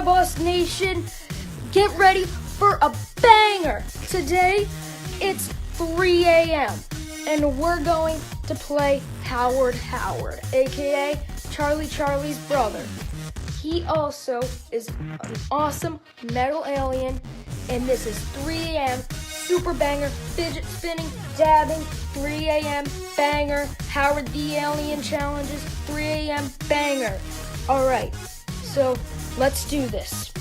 BOIS Nation, get ready for a banger. Today, it's 3 a.m. and we're going to play Howard, aka Charlie's brother. He also is an awesome metal alien, and this is 3 a.m. super banger, fidget spinning, dabbing, 3 a.m. banger, Howard the Alien challenges, 3 a.m. banger. All right, so let's do this.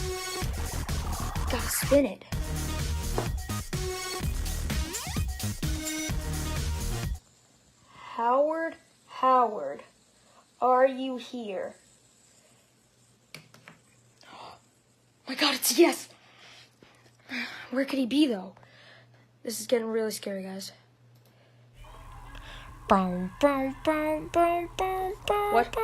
Gotta spin it. Howard, are you here? Oh my God, it's a yes. Where could he be though? This is getting really scary, guys. What?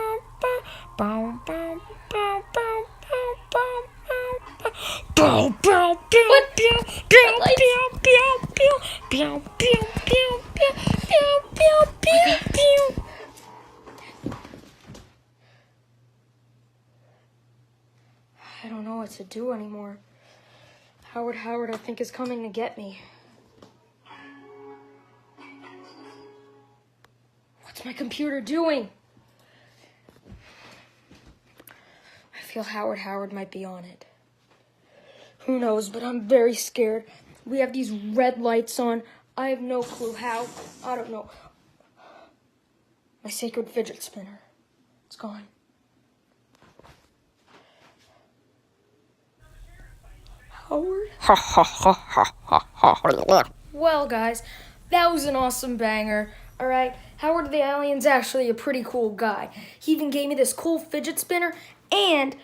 I don't know what to do anymore. Howard, I think is coming to get me. What's my computer doing? I feel Howard might be on it. Who knows, but I'm very scared. We have these red lights on. I have no clue how. I don't know. My sacred fidget spinner. It's gone. Howard? Well, guys, that was an awesome banger. All right, Howard the Alien's actually a pretty cool guy. He even gave me this cool fidget spinner, and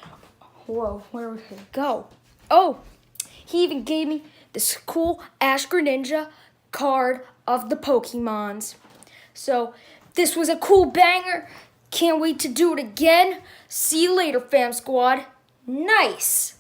whoa, where would it go? Oh, he even gave me this cool Ash Greninja card of the Pokemons. So this was a cool banger. Can't wait to do it again. See you later, fam squad. Nice.